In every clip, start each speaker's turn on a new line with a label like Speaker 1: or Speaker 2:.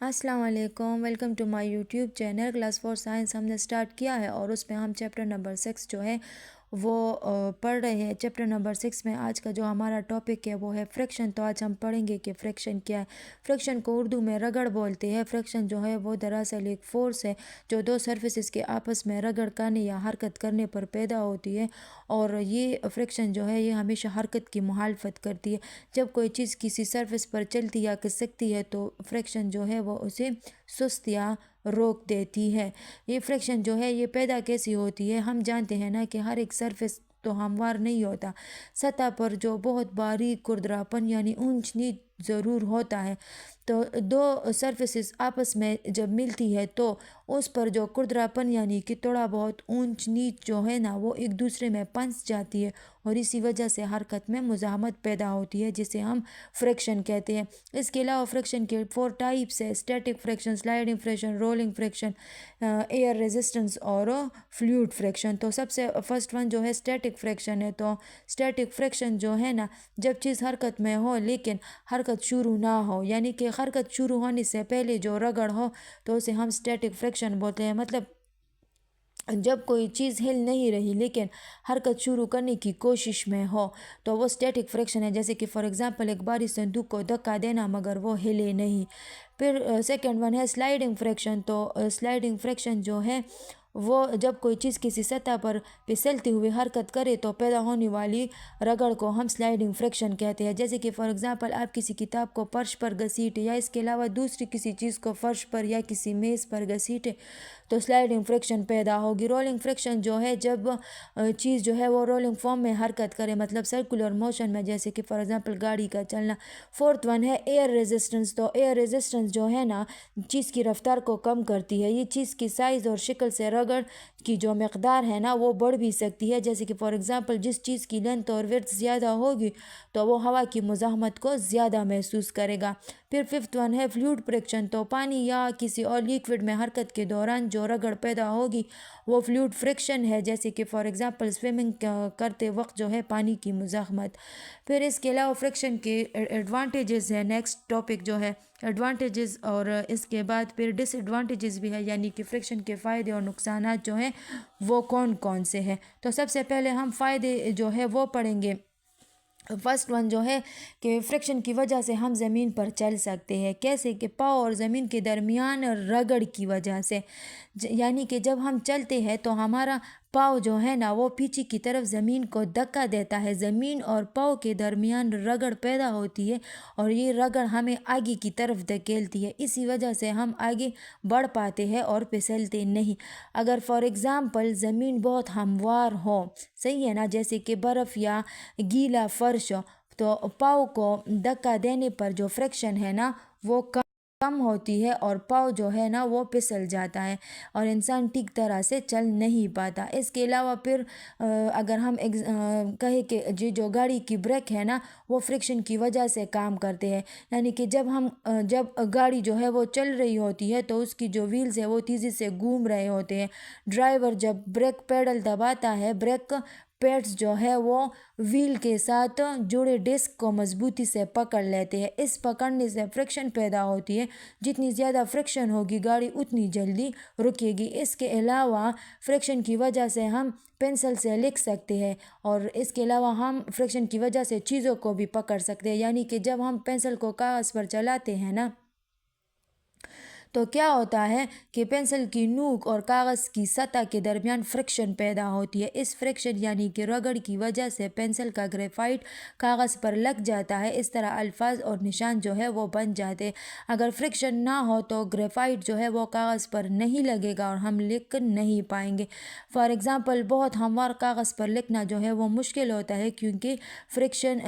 Speaker 1: السلام علیکم، welcome to my YouTube channel class four science. ہم نے سٹارٹ کیا ہے اور اس میں ہم چیپٹر نمبر 6 جو ہے وہ پڑھ رہے ہیں. چیپٹر نمبر 6 میں آج کا جو ہمارا ٹاپک ہے وہ ہے فریکشن. تو آج ہم پڑھیں گے کہ فریکشن کیا ہے. فریکشن کو اردو میں رگڑ بولتے ہیں. فریکشن جو ہے وہ دراصل ایک فورس ہے جو دو سرفیسز کے آپس میں رگڑ کرنے یا حرکت کرنے پر پیدا ہوتی ہے، اور یہ فریکشن جو ہے یہ ہمیشہ حرکت کی مخالفت کرتی ہے. جب کوئی چیز کسی سرفیس پر چلتی یا کھسکتی ہے تو فریکشن جو ہے وہ اسے سست یا روک دیتی ہے. یہ فریکشن جو ہے یہ پیدا کیسی ہوتی ہے؟ ہم جانتے ہیں نا کہ ہر ایک سرفیس تو ہموار نہیں ہوتا. سطح پر جو بہت باریک کردراپن یعنی اونچ نیچ ضرور ہوتا ہے. تو دو سرفیسز آپس میں جب ملتی ہے تو اس پر جو کردراپن یعنی کہ تھوڑا بہت اونچ نیچ جو ہے نا وہ ایک دوسرے میں پنس جاتی ہے، اور اسی وجہ سے حرکت میں مزاحمت پیدا ہوتی ہے جسے ہم فریکشن کہتے ہیں. اس کے علاوہ فریکشن کے 4 ٹائپس ہے: static friction, sliding friction, rolling friction, air resistance اور فلوئڈ فریکشن. تو سب سے فرسٹ ون جو ہے اسٹیٹک فریکشن ہے. تو اسٹیٹک فریکشن جو ہے نا جب چیز حرکت میں ہو لیکن حرکت شروع نہ ہو، یعنی کہ حرکت شروع ہونے سے پہلے جو رگڑ ہو تو اسے ہم اسٹیٹک فریکشن بولتے ہیں. مطلب جب کوئی چیز ہل نہیں رہی لیکن حرکت شروع کرنے کی کوشش میں ہو تو وہ اسٹیٹک فریکشن ہے. جیسے کہ فار ایگزامپل ایک بھاری صندوق کو دھکا دینا مگر وہ ہلے نہیں. پھر سیکنڈ ون ہے سلائڈنگ فریکشن. تو سلائڈنگ فریکشن جو ہے وہ جب کوئی چیز کسی سطح پر پھسلتی ہوئی حرکت کرے تو پیدا ہونے والی رگڑ کو ہم سلائڈنگ فریکشن کہتے ہیں. جیسے کہ فار ایگزامپل آپ کسی کتاب کو فرش پر گھسیٹیں یا اس کے علاوہ دوسری کسی چیز کو فرش پر یا کسی میز پر گھسیٹیں تو سلائڈنگ فریکشن پیدا ہوگی. رولنگ فریکشن جو ہے جب چیز جو ہے وہ رولنگ فارم میں حرکت کرے، مطلب سرکولر موشن میں، جیسے کہ فار ایگزامپل گاڑی کا چلنا. فورتھ ون ہے ایئر ریزسٹنس. تو ایئر ریزسٹنس جو ہے نا چیز کی رفتار کو کم کرتی ہے. یہ چیز کی سائز اور شکل سے رگڑ کی جو مقدار ہے نا وہ بڑھ بھی سکتی ہے. جیسے کہ فار ایگزامپل جس چیز کی لینتھ اور ویڈتھ زیادہ ہوگی تو وہ ہوا کی مزاحمت کو زیادہ محسوس کرے گا. پھر ففتھ ون ہے فلوئڈ فریکشن. تو پانی یا کسی اور لیکوڈ میں حرکت کے دوران جو رگڑ پیدا ہوگی وہ فلوئڈ فریکشن ہے. جیسے کہ فار ایگزامپل سوئمنگ کرتے وقت جو ہے پانی کی مزاحمت. پھر اس کے علاوہ فریکشن کے ایڈوانٹیجز ہے. نیکسٹ ٹاپک جو ہے ایڈوانٹیجز، اور اس کے بعد پھر ڈس ایڈوانٹیجز بھی ہے، یعنی کہ فریکشن کے فائدے اور نقصانات جو ہیں وہ کون کون سے ہیں. تو سب سے پہلے ہم فائدے جو ہے وہ پڑھیں گے. فرسٹ ون جو ہے کہ فریکشن کی وجہ سے ہم زمین پر چل سکتے ہیں. کیسے؟ کہ پاؤں اور زمین کے درمیان رگڑ کی وجہ سے. یعنی کہ جب ہم چلتے ہیں تو ہمارا پاؤں جو ہے نا وہ پیچھے کی طرف زمین کو دھکا دیتا ہے. زمین اور پاؤں کے درمیان رگڑ پیدا ہوتی ہے اور یہ رگڑ ہمیں آگے کی طرف دھکیلتی ہے. اسی وجہ سے ہم آگے بڑھ پاتے ہیں اور پھسلتے نہیں. اگر فار ایگزامپل زمین بہت ہموار ہو، صحیح ہے نا، جیسے کہ برف یا گیلا فرش، تو پاؤں کو دھکا دینے پر جو فریکشن ہے نا وہ کم ہوتی ہے اور پاؤں جو ہے نا وہ پھسل جاتا ہے اور انسان ٹھیک طرح سے چل نہیں پاتا. اس کے علاوہ پھر اگر ہم کہیں کہ جو گاڑی کی بریک ہے نا وہ فریکشن کی وجہ سے کام کرتے ہیں. یعنی کہ جب گاڑی جو ہے وہ چل رہی ہوتی ہے تو اس کی جو ویلز ہے وہ تیزی سے گھوم رہے ہوتے ہیں. ڈرائیور جب بریک پیڈل دباتا ہے، بریک پیڈز جو ہے وہ ویل کے ساتھ جڑے ڈسک کو مضبوطی سے پکڑ لیتے ہیں. اس پکڑنے سے فریکشن پیدا ہوتی ہے. جتنی زیادہ فریکشن ہوگی گاڑی اتنی جلدی رکے گی. اس کے علاوہ فریکشن کی وجہ سے ہم پینسل سے لکھ سکتے ہیں، اور اس کے علاوہ ہم فریکشن کی وجہ سے چیزوں کو بھی پکڑ سکتے ہیں. یعنی کہ جب ہم پینسل کو کاغذ پر چلاتے ہیں نا تو کیا ہوتا ہے کہ پینسل کی نوک اور کاغذ کی سطح کے درمیان فریکشن پیدا ہوتی ہے. اس فریکشن یعنی کہ رگڑ کی وجہ سے پینسل کا گریفائٹ کاغذ پر لگ جاتا ہے. اس طرح الفاظ اور نشان جو ہے وہ بن جاتے. اگر فریکشن نہ ہو تو گریفائٹ جو ہے وہ کاغذ پر نہیں لگے گا اور ہم لکھ نہیں پائیں گے. فار ایگزامپل بہت ہموار کاغذ پر لکھنا جو ہے وہ مشکل ہوتا ہے کیونکہ فریکشن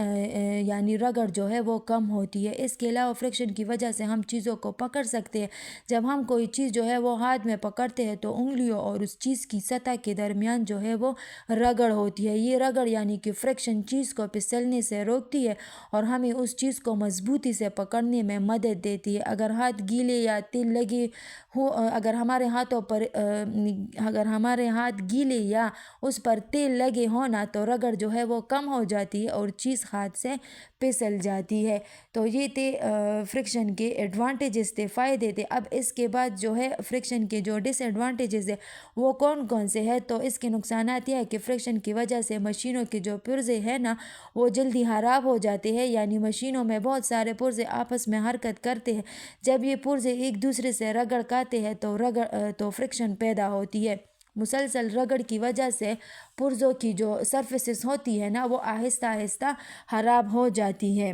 Speaker 1: یعنی رگڑ جو ہے وہ کم ہوتی ہے. اس کے علاوہ فریکشن کی وجہ سے ہم چیزوں کو پکڑ سکتے ہیں. جب ہم کوئی چیز جو ہے وہ ہاتھ میں پکڑتے ہیں تو انگلیوں اور اس چیز کی سطح کے درمیان جو ہے وہ رگڑ ہوتی ہے. یہ رگڑ یعنی کہ فرکشن چیز کو پھسلنے سے روکتی ہے اور ہمیں اس چیز کو مضبوطی سے پکڑنے میں مدد دیتی ہے. اگر ہاتھ گیلے یا تیل لگے ہو، اگر ہمارے ہاتھ گیلے یا اس پر تیل لگے ہونا تو رگڑ جو ہے وہ کم ہو جاتی ہے اور چیز ہاتھ سے پھسل جاتی ہے. تو یہ تھے فرکشن کے ایڈوانٹیجز تھے، فائدے تھے. اب اس کے بعد جو ہے فرکشن کے جو ڈس ایڈوانٹیجز ہے وہ کون سے ہیں. تو اس کے نقصانات یہ ہے کہ فرکشن کی وجہ سے مشینوں کے جو پرزے ہیں نا وہ جلدی خراب ہو جاتے ہیں. یعنی مشینوں میں بہت سارے پرزے آپس میں حرکت کرتے ہیں. جب یہ پرزے ایک دوسرے سے رگڑ کھاتے ہیں تو فرکشن پیدا ہوتی ہے. مسلسل رگڑ کی وجہ سے پرزوں کی جو سرفیسز ہوتی ہے نا وہ آہستہ آہستہ خراب ہو جاتی ہے.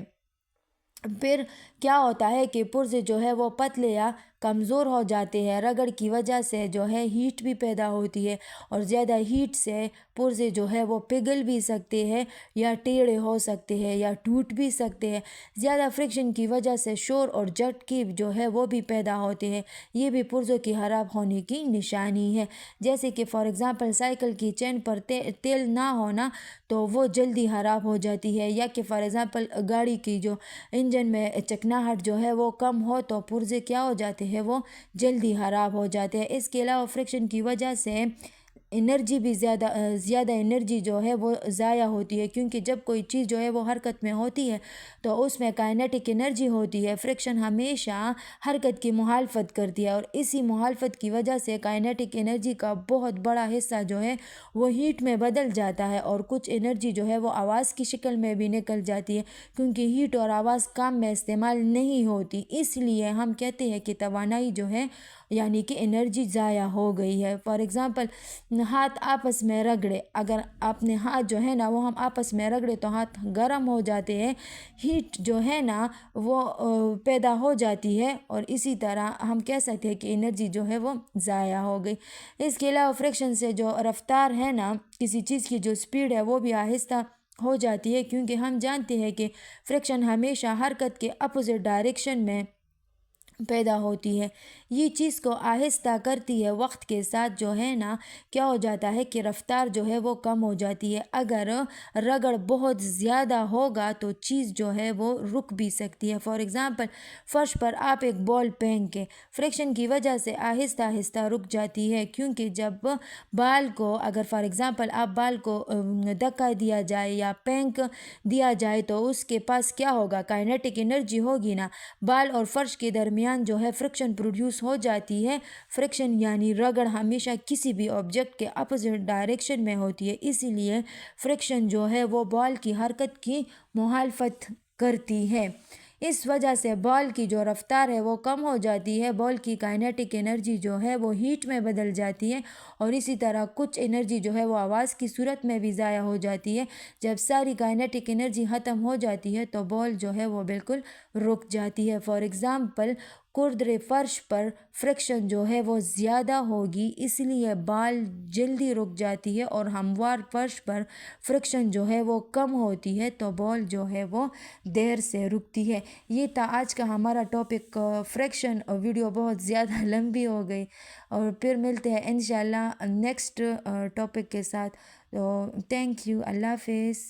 Speaker 1: پھر کیا ہوتا ہے کہ پرزے جو ہے وہ پتلے یا کمزور ہو جاتے ہیں. رگڑ کی وجہ سے جو ہے ہیٹ بھی پیدا ہوتی ہے اور زیادہ ہیٹ سے پرزے جو ہے وہ پگھل بھی سکتے ہیں یا ٹیڑھے ہو سکتے ہیں یا ٹوٹ بھی سکتے ہیں. زیادہ فرکشن کی وجہ سے شور اور جھٹکے جو ہے وہ بھی پیدا ہوتے ہیں. یہ بھی پرزوں کی خراب ہونے کی نشانی ہے. جیسے کہ فار ایگزامپل سائیکل کی چین پر تیل نہ ہونا تو وہ جلدی خراب ہو جاتی ہے، یا کہ فار ایگزامپل گاڑی کی جو انجن میں چکناہٹ جو ہے وہ کم ہو تو پرزے کیا ہو جاتے ہیں، وہ جلدی خراب ہو جاتے ہیں. اس کے علاوہ فرکشن کی وجہ سے انرجی بھی زیادہ انرجی جو ہے وہ ضائع ہوتی ہے، کیونکہ جب کوئی چیز جو ہے وہ حرکت میں ہوتی ہے تو اس میں کائنیٹک انرجی ہوتی ہے. فرکشن ہمیشہ حرکت کی مخالفت کرتی ہے اور اسی مخالفت کی وجہ سے کائنیٹک انرجی کا بہت بڑا حصہ جو ہے وہ ہیٹ میں بدل جاتا ہے اور کچھ انرجی جو ہے وہ آواز کی شکل میں بھی نکل جاتی ہے، کیونکہ ہیٹ اور آواز کام میں استعمال نہیں ہوتی. اس لیے ہم کہتے ہیں کہ توانائی جو ہے یعنی کہ انرجی ضائع ہو گئی ہے. فار ایگزامپل ہاتھ آپس میں رگڑے، اگر اپنے ہاتھ جو ہے نا وہ ہم آپس میں رگڑے تو ہاتھ گرم ہو جاتے ہیں، ہیٹ جو ہے نا وہ پیدا ہو جاتی ہے اور اسی طرح ہم کہہ سکتے ہیں کہ انرجی جو ہے وہ ضائع ہو گئی. اس کے علاوہ فرکشن سے جو رفتار ہے نا کسی چیز کی جو سپیڈ ہے وہ بھی آہستہ ہو جاتی ہے، کیونکہ ہم جانتے ہیں کہ فرکشن ہمیشہ حرکت کے اپوزٹ ڈائریکشن میں پیدا ہوتی ہے. یہ چیز کو آہستہ کرتی ہے. وقت کے ساتھ جو ہے نا کیا ہو جاتا ہے کہ رفتار جو ہے وہ کم ہو جاتی ہے. اگر رگڑ بہت زیادہ ہوگا تو چیز جو ہے وہ رک بھی سکتی ہے. فار ایگزامپل فرش پر آپ ایک بال پھینکیں، فرکشن کی وجہ سے آہستہ آہستہ رک جاتی ہے، کیونکہ جب بال کو اگر فار ایگزامپل آپ بال کو دھکا دیا جائے یا پھینک دیا جائے تو اس کے پاس کیا ہوگا، کائنیٹک انرجی ہوگی نا. بال اور فرش کے درمیان جو ہے فرکشن پروڈیوس ہو جاتی ہے. فرکشن یعنی رگڑ ہمیشہ کسی بھی آبجیکٹ کے اپوزٹ ڈائریکشن میں ہوتی ہے، اسی لیے فرکشن جو ہے وہ بال کی حرکت کی مخالفت کرتی ہے. اس وجہ سے بال کی جو رفتار ہے وہ کم ہو جاتی ہے. بال کی کائنیٹک انرجی جو ہے وہ ہیٹ میں بدل جاتی ہے اور اسی طرح کچھ انرجی جو ہے وہ آواز کی صورت میں بھی ضائع ہو جاتی ہے. جب ساری کائنیٹک انرجی ختم ہو جاتی ہے تو بال جو ہے وہ بالکل رک جاتی ہے. فار ایگزامپل کردرے فرش پر فرکشن جو ہے وہ زیادہ ہوگی، اس لیے بال جلدی رک جاتی ہے، اور ہموار فرش پر فرکشن جو ہے وہ کم ہوتی ہے تو بال جو ہے وہ دیر سے رکتی ہے. یہ تھا آج کا ہمارا ٹاپک فرکشن. ویڈیو بہت زیادہ لمبی ہو گئی اور پھر ملتے ہیں انشاءاللہ نیکسٹ ٹاپک کے ساتھ. تو تھینک یو، اللہ حافظ.